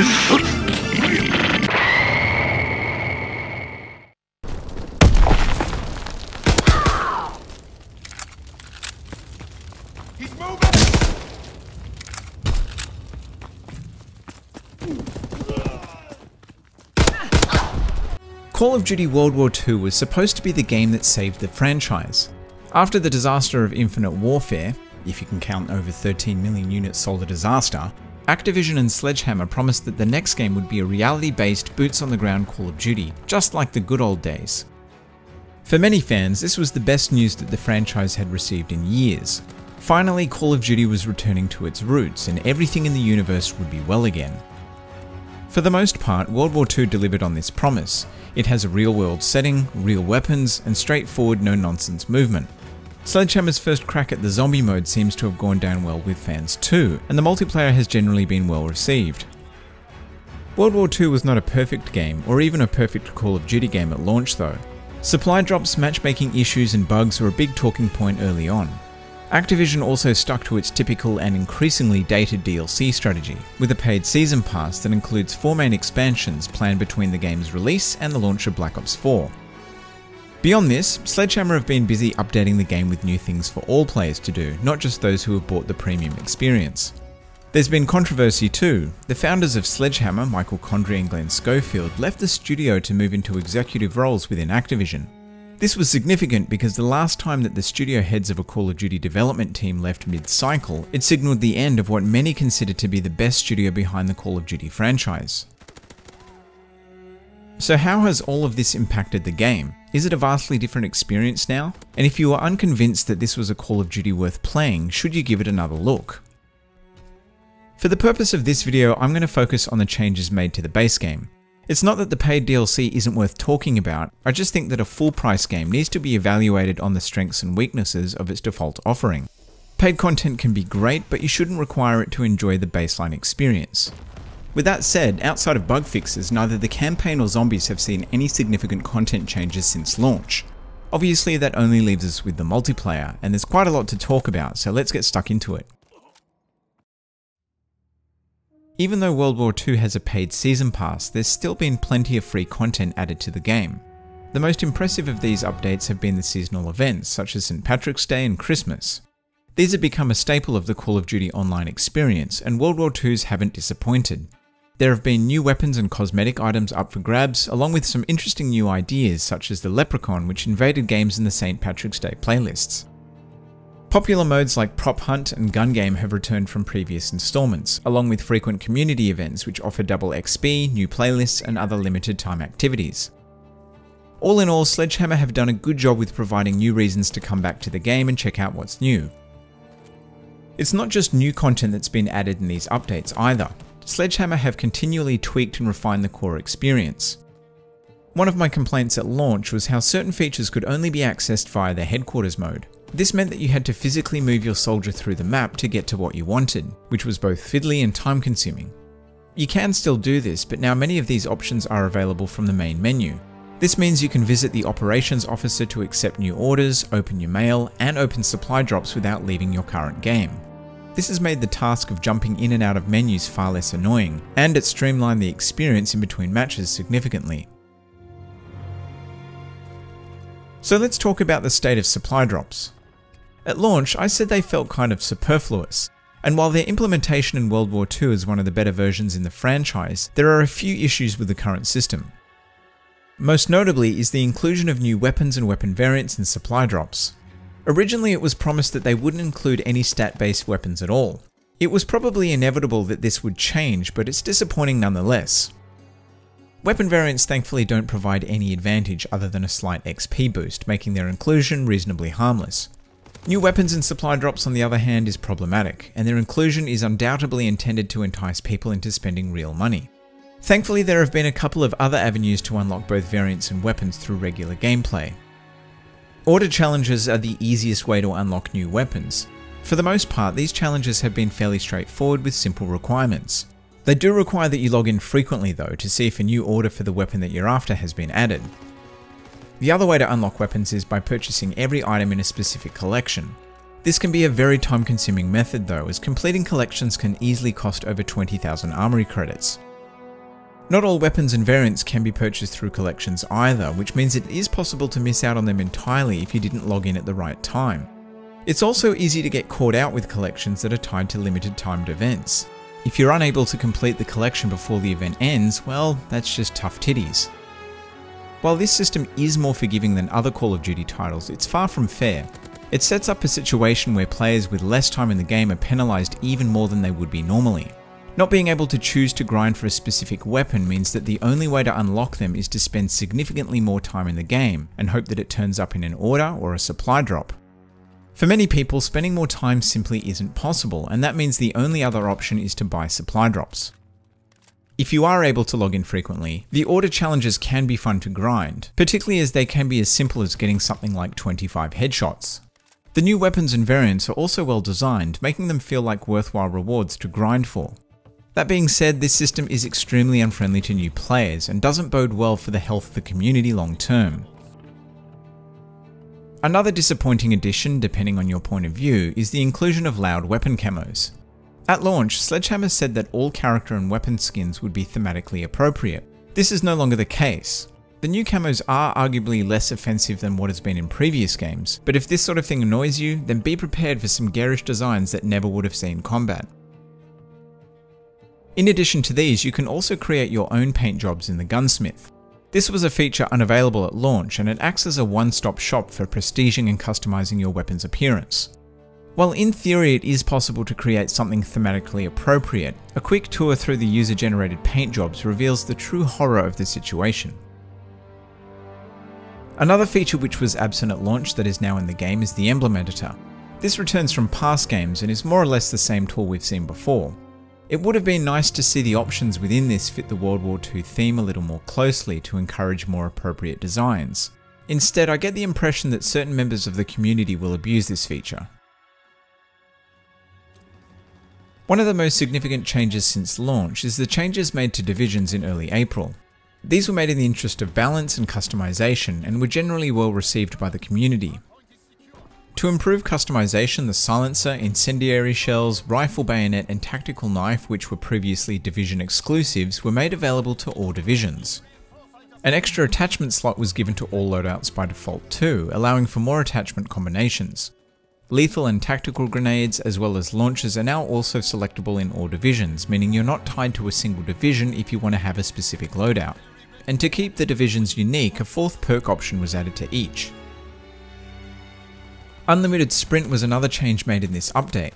He's moving! Call of Duty World War II was supposed to be the game that saved the franchise. After the disaster of Infinite Warfare, if you can count over 13 million units sold a disaster, Activision and Sledgehammer promised that the next game would be a reality-based, boots-on-the-ground Call of Duty, just like the good old days. For many fans, this was the best news that the franchise had received in years. Finally, Call of Duty was returning to its roots, and everything in the universe would be well again. For the most part, World War II delivered on this promise. It has a real-world setting, real weapons, and straightforward no-nonsense movement. Sledgehammer's first crack at the zombie mode seems to have gone down well with fans too, and the multiplayer has generally been well received. World War II was not a perfect game, or even a perfect Call of Duty game at launch though. Supply drops, matchmaking issues, and bugs were a big talking point early on. Activision also stuck to its typical and increasingly dated DLC strategy, with a paid season pass that includes 4 main expansions planned between the game's release and the launch of Black Ops 4. Beyond this, Sledgehammer have been busy updating the game with new things for all players to do, not just those who have bought the premium experience. There's been controversy too. The founders of Sledgehammer, Michael Condrey and Glenn Schofield, left the studio to move into executive roles within Activision. This was significant because the last time that the studio heads of a Call of Duty development team left mid-cycle, it signalled the end of what many consider to be the best studio behind the Call of Duty franchise. So how has all of this impacted the game? Is it a vastly different experience now? And if you are unconvinced that this was a Call of Duty worth playing, should you give it another look? For the purpose of this video, I'm going to focus on the changes made to the base game. It's not that the paid DLC isn't worth talking about, I just think that a full price game needs to be evaluated on the strengths and weaknesses of its default offering. Paid content can be great, but you shouldn't require it to enjoy the baseline experience. With that said, outside of bug fixes, neither the campaign or zombies have seen any significant content changes since launch. Obviously that only leaves us with the multiplayer, and there's quite a lot to talk about, so let's get stuck into it. Even though World War II has a paid season pass, there's still been plenty of free content added to the game. The most impressive of these updates have been the seasonal events, such as St. Patrick's Day and Christmas. These have become a staple of the Call of Duty Online experience, and World War II's haven't disappointed. There have been new weapons and cosmetic items up for grabs, along with some interesting new ideas such as the Leprechaun, which invaded games in the St. Patrick's Day playlists. Popular modes like Prop Hunt and Gun Game have returned from previous installments, along with frequent community events which offer double XP, new playlists, and other limited time activities. All in all, Sledgehammer have done a good job with providing new reasons to come back to the game and check out what's new. It's not just new content that's been added in these updates either. Sledgehammer have continually tweaked and refined the core experience. One of my complaints at launch was how certain features could only be accessed via the headquarters mode. This meant that you had to physically move your soldier through the map to get to what you wanted, which was both fiddly and time consuming. You can still do this, but now many of these options are available from the main menu. This means you can visit the operations officer to accept new orders, open your mail, and open supply drops without leaving your current game. This has made the task of jumping in and out of menus far less annoying, and it streamlined the experience in between matches significantly. So let's talk about the state of supply drops. At launch, I said they felt kind of superfluous, and while their implementation in World War II is one of the better versions in the franchise, there are a few issues with the current system. Most notably is the inclusion of new weapons and weapon variants in supply drops. Originally it was promised that they wouldn't include any stat-based weapons at all. It was probably inevitable that this would change, but it's disappointing nonetheless. Weapon variants thankfully don't provide any advantage other than a slight XP boost, making their inclusion reasonably harmless. New weapons and supply drops on the other hand is problematic, and their inclusion is undoubtedly intended to entice people into spending real money. Thankfully there have been a couple of other avenues to unlock both variants and weapons through regular gameplay. Order challenges are the easiest way to unlock new weapons. For the most part, these challenges have been fairly straightforward with simple requirements. They do require that you log in frequently though to see if a new order for the weapon that you're after has been added. The other way to unlock weapons is by purchasing every item in a specific collection. This can be a very time-consuming method though, as completing collections can easily cost over 20,000 armory credits. Not all weapons and variants can be purchased through collections either, which means it is possible to miss out on them entirely if you didn't log in at the right time. It's also easy to get caught out with collections that are tied to limited timed events. If you're unable to complete the collection before the event ends, well, that's just tough titties. While this system is more forgiving than other Call of Duty titles, it's far from fair. It sets up a situation where players with less time in the game are penalised even more than they would be normally. Not being able to choose to grind for a specific weapon means that the only way to unlock them is to spend significantly more time in the game and hope that it turns up in an order or a supply drop. For many people, spending more time simply isn't possible, and that means the only other option is to buy supply drops. If you are able to log in frequently, the order challenges can be fun to grind, particularly as they can be as simple as getting something like 25 headshots. The new weapons and variants are also well designed, making them feel like worthwhile rewards to grind for. That being said, this system is extremely unfriendly to new players and doesn't bode well for the health of the community long term. Another disappointing addition, depending on your point of view, is the inclusion of loud weapon camos. At launch, Sledgehammer said that all character and weapon skins would be thematically appropriate. This is no longer the case. The new camos are arguably less offensive than what has been in previous games, but if this sort of thing annoys you, then be prepared for some garish designs that never would have seen combat. In addition to these, you can also create your own paint jobs in the Gunsmith. This was a feature unavailable at launch, and it acts as a one-stop shop for prestiging and customizing your weapon's appearance. While in theory it is possible to create something thematically appropriate, a quick tour through the user-generated paint jobs reveals the true horror of the situation. Another feature which was absent at launch that is now in the game is the emblem editor. This returns from past games and is more or less the same tool we've seen before. It would have been nice to see the options within this fit the World War II theme a little more closely to encourage more appropriate designs. Instead, I get the impression that certain members of the community will abuse this feature. One of the most significant changes since launch is the changes made to divisions in early April. These were made in the interest of balance and customization and were generally well received by the community. To improve customization, the silencer, incendiary shells, rifle bayonet and tactical knife, which were previously division exclusives, were made available to all divisions. An extra attachment slot was given to all loadouts by default too, allowing for more attachment combinations. Lethal and tactical grenades as well as launchers are now also selectable in all divisions, meaning you're not tied to a single division if you want to have a specific loadout. And to keep the divisions unique, a fourth perk option was added to each. Unlimited Sprint was another change made in this update.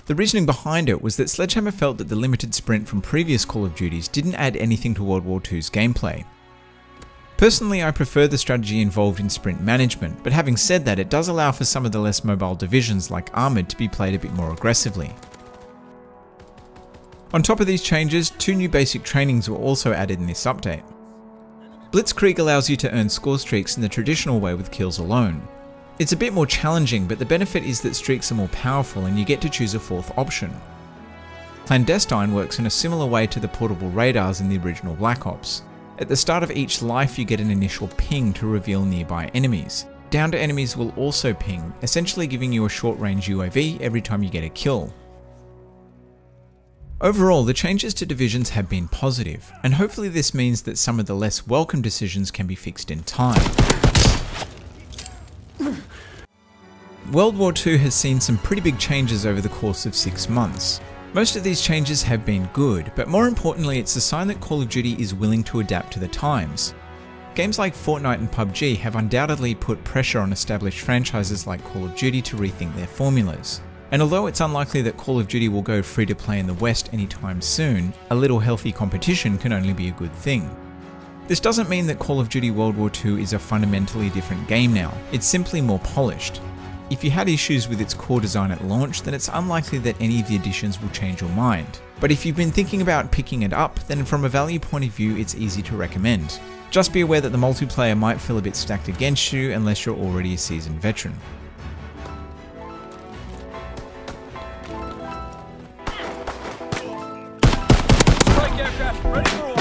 The reasoning behind it was that Sledgehammer felt that the limited sprint from previous Call of Duties didn't add anything to World War II's gameplay. Personally, I prefer the strategy involved in sprint management, but having said that, it does allow for some of the less mobile divisions like Armoured to be played a bit more aggressively. On top of these changes, 2 new basic trainings were also added in this update. Blitzkrieg allows you to earn score streaks in the traditional way with kills alone. It's a bit more challenging, but the benefit is that streaks are more powerful and you get to choose a 4th option. Clandestine works in a similar way to the portable radars in the original Black Ops. At the start of each life you get an initial ping to reveal nearby enemies. Downed enemies will also ping, essentially giving you a short-range UAV every time you get a kill. Overall, the changes to divisions have been positive, and hopefully this means that some of the less welcome decisions can be fixed in time. World War II has seen some pretty big changes over the course of 6 months. Most of these changes have been good, but more importantly it's a sign that Call of Duty is willing to adapt to the times. Games like Fortnite and PUBG have undoubtedly put pressure on established franchises like Call of Duty to rethink their formulas. And although it's unlikely that Call of Duty will go free to play in the West anytime soon, a little healthy competition can only be a good thing. This doesn't mean that Call of Duty World War II is a fundamentally different game now, it's simply more polished. If you had issues with its core design at launch, then it's unlikely that any of the additions will change your mind. But if you've been thinking about picking it up, then from a value point of view it's easy to recommend. Just be aware that the multiplayer might feel a bit stacked against you unless you're already a seasoned veteran. Strike aircraft, ready for order.